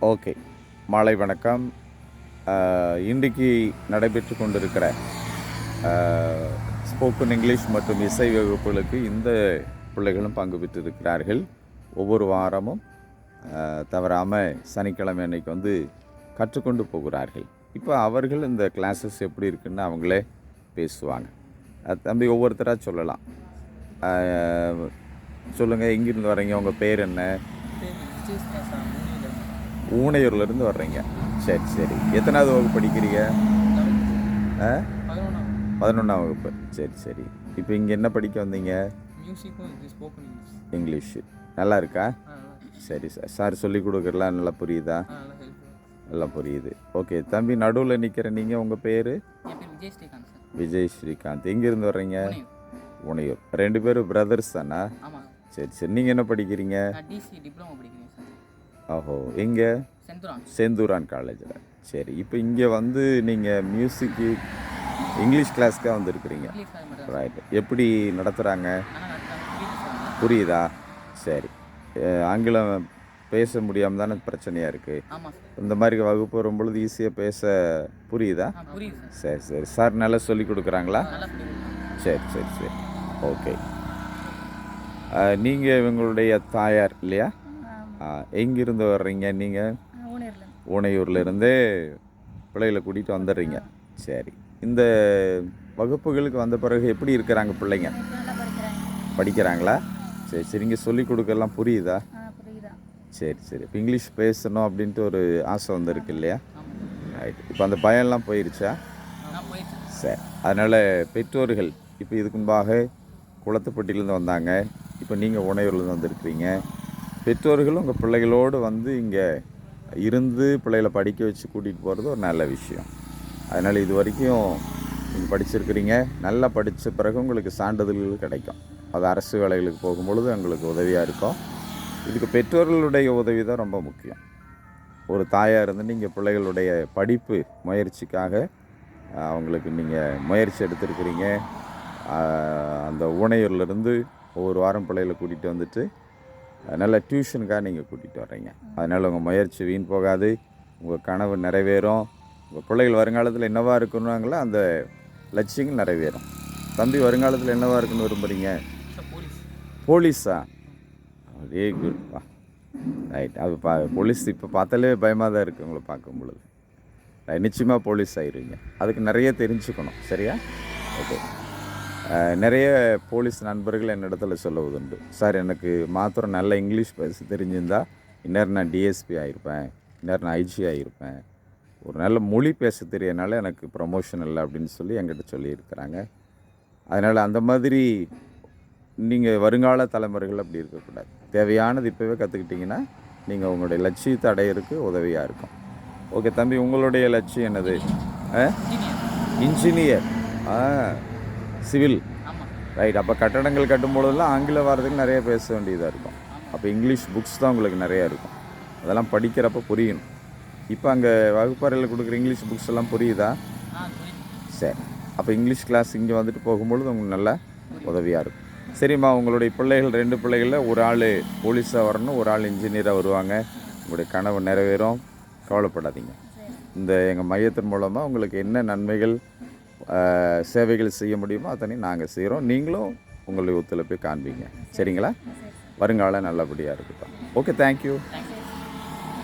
Okay. மாலை வணக்கம். இன்றைக்கு நடைபெற்று கொண்டிருக்கிற ஸ்போக்கன் இங்கிலீஷ் மற்றும் இசை வகுப்புகளுக்கு இந்த பிள்ளைகளும் பங்கு பெற்றிருக்கிறார்கள். ஒவ்வொரு வாரமும் தவறாமல் சனிக்கிழமை அன்னைக்கு வந்து கற்றுக்கொண்டு போகிறார்கள். இப்போ அவர்கள் இந்த கிளாஸஸ் எப்படி இருக்குன்னு அவங்களே பேசுவாங்க. தம்பி ஒவ்வொருத்தராக சொல்லலாம். சொல்லுங்கள், எங்கேருந்து வர்றீங்க, உங்கள் பேர் என்ன? ஊனையூர்லேருந்து வர்றீங்க. சரி சரி. எத்தனாவது வகுப்பு படிக்கிறீங்க? 11ஆம் வகுப்பு. சரி சரி. இப்போ இங்கே என்ன படிக்க வந்தீங்க? இங்கிலீஷு நல்லா இருக்கா? சரி சார். சார் சொல்லி கொடுக்குறலாம் நல்லா புரியுதா? நல்லா புரியுது. ஓகே தம்பி, நடுவில் நிற்கிற நீங்கள், உங்கள் பேர்? விஜய் ஸ்ரீகாந்த். எங்கேருந்து வர்றீங்க? உனையூர். 2 பேரும் பிரதர்ஸ் தானா? சரி சரி. நீங்கள் என்ன படிக்கிறீங்க? ஓஹோ, எங்கே? செந்தூரான் காலேஜில். சரி. இப்போ இங்கே வந்து நீங்கள் மியூசிக்கு இங்கிலீஷ் கிளாஸ்க்காக வந்துருக்குறீங்க. ரைட். எப்படி நடத்துகிறாங்க? புரியுதா? சரி. ஆங்கிலம் பேச முடியாமல் தானே பிரச்சனையாக இருக்குது. இந்த மாதிரி வகுப்பு வரும்பொழுது ஈஸியாக பேச புரியுதா? சரி சரி. சார் நல்லா சொல்லி கொடுக்குறாங்களா? சரி சரி சரி. ஓகே. நீங்கள் இவங்களுடைய தாயார் இல்லையா? எங்கிருந்து வர்றீங்க நீங்கள்? ஊனையூர்லேருந்தே பிள்ளைகளை கூட்டிகிட்டு வந்துடுறீங்க. சரி. இந்த வகுப்புகளுக்கு வந்த பிறகு எப்படி இருக்கிறாங்க பிள்ளைங்க? படிக்கிறாங்களா? சரி சரி. இங்கே சொல்லி கொடுக்கலாம் புரியுதா? சரி சரி. இப்போ இங்கிலீஷ் பேசணும் அப்படின்ட்டு ஒரு ஆசை வந்துருக்கு இல்லையா? ரைட். இப்போ அந்த பயம்லாம் போயிடுச்சா? சரி. அதனால் பெற்றோர்கள் இப்போ இதுக்கு முன்பாக குளத்துப்பட்டியிலேருந்து வந்தாங்க, இப்போ நீங்கள் ஊனையூர்லேருந்து வந்திருக்கிறீங்க. பெற்றோர்களும் உங்கள் பிள்ளைகளோடு வந்து இங்கே இருந்து பிள்ளைகளை படிக்க வச்சு கூட்டிகிட்டு போகிறது ஒரு நல்ல விஷயம். அதனால் இது வரைக்கும் நீங்கள் படிச்சிருக்கிறீங்க. நல்லா படித்த பிறகு உங்களுக்கு சான்றிதழ்கள் கிடைக்கும். அது அரசு வேலைகளுக்கு போகும்பொழுது உங்களுக்கு உதவியாக இருக்கும். இதுக்கு பெற்றோர்களுடைய உதவி தான் ரொம்ப முக்கியம். ஒரு தாயாக இருந்து நீங்கள் பிள்ளைகளுடைய படிப்பு முயற்சிக்காக அவங்களுக்கு நீங்கள் முயற்சி எடுத்துருக்கிறீங்க. அந்த ஊனையூர்லேருந்து ஒவ்வொரு வாரம் பிள்ளைகளை கூட்டிகிட்டு வந்துட்டு நல்ல டியூஷனுக்காக நீங்கள் கூட்டிகிட்டு வர்றீங்க. அதனால் உங்கள் முயற்சி வீண் போகாது. உங்கள் கனவு நிறைவேறும். உங்கள் பிள்ளைகள் வருங்காலத்தில் என்னவாக இருக்கணுங்களோ அந்த லட்சியங்கள் நிறைவேறும். தம்பி வருங்காலத்தில் என்னவாக இருக்குன்னு விரும்புகிறீங்க? போலீஸா? வெரி குட்ப்பா. ரைட். அது போலீஸ் இப்போ பார்த்தாலே பயமாக தான் இருக்குது உங்களை பார்க்கும் பொழுது. நிச்சயமாக போலீஸ் ஆயிடுவீங்க. அதுக்கு நிறைய தெரிஞ்சுக்கணும். சரியா? ஓகே. நிறைய போலீஸ் நண்பர்கள் என்னிடத்தில் சொல்லுவதுண்டு, சார் எனக்கு மாத்திரம் நல்ல இங்கிலீஷ் பேச தெரிஞ்சிருந்தால் இந்நேரம் நான் டிஎஸ்பி ஆகிருப்பேன், இந்நேரம் நான் ஐஜி ஆகிருப்பேன், ஒரு நல்ல மொழி பேச தெரியனால எனக்கு ப்ரமோஷன் இல்லை அப்படின்னு சொல்லி என்கிட்ட சொல்லியிருக்கிறாங்க. அதனால் அந்த மாதிரி நீங்கள் வருங்கால தலைமுறைகள் அப்படி இருக்கக்கூடாது. தேவையானது இப்போவே கற்றுக்கிட்டிங்கன்னா நீங்கள் உங்களுடைய லட்சியத்தை அடையிறதுக்கு உதவியாக இருக்கும். ஓகே தம்பி, உங்களுடைய லட்சியம் என்னது? இன்ஜினியர். சிவில். ரைட். அப்போ கட்டடங்கள் கட்டும்பொழுதெல்லாம் ஆங்கில வார்த்தைகள் நிறைய பேச வேண்டியதாக இருக்கும். அப்போ இங்கிலீஷ் புக்ஸ் தான் உங்களுக்கு நிறையா இருக்கும். அதெல்லாம் படிக்கிறப்ப புரியணும். இப்போ அங்கே வகுப்பறையில் கொடுக்குற இங்கிலீஷ் புக்ஸ் எல்லாம் புரியுதா? சரி. அப்போ இங்கிலீஷ் கிளாஸ் இங்கே வந்துட்டு போகும்பொழுது உங்களுக்கு நல்லா உதவியாக இருக்கும். சரிம்மா, உங்களுடைய பிள்ளைகள் 2 பிள்ளைகளில் ஒரு ஆள் போலீஸாக வரணும், ஒரு ஆள் இன்ஜினியராக வருவாங்க. உங்களுடைய கனவு நிறைவேறும். கவலைப்படாதீங்க. இந்த எங்கள் மையத்தின் மூலமாக உங்களுக்கு என்ன நன்மைகள் சேவைகள் செய்ய முடியுமோ அத்தனையும் நாங்கள் செய்கிறோம். நீங்களும் உங்களுடைய ஒத்துழைப்பை காண்பீங்க. சரிங்களா? வருங்காலம் நல்லபடியாக இருக்குப்பா. Okay, thank you.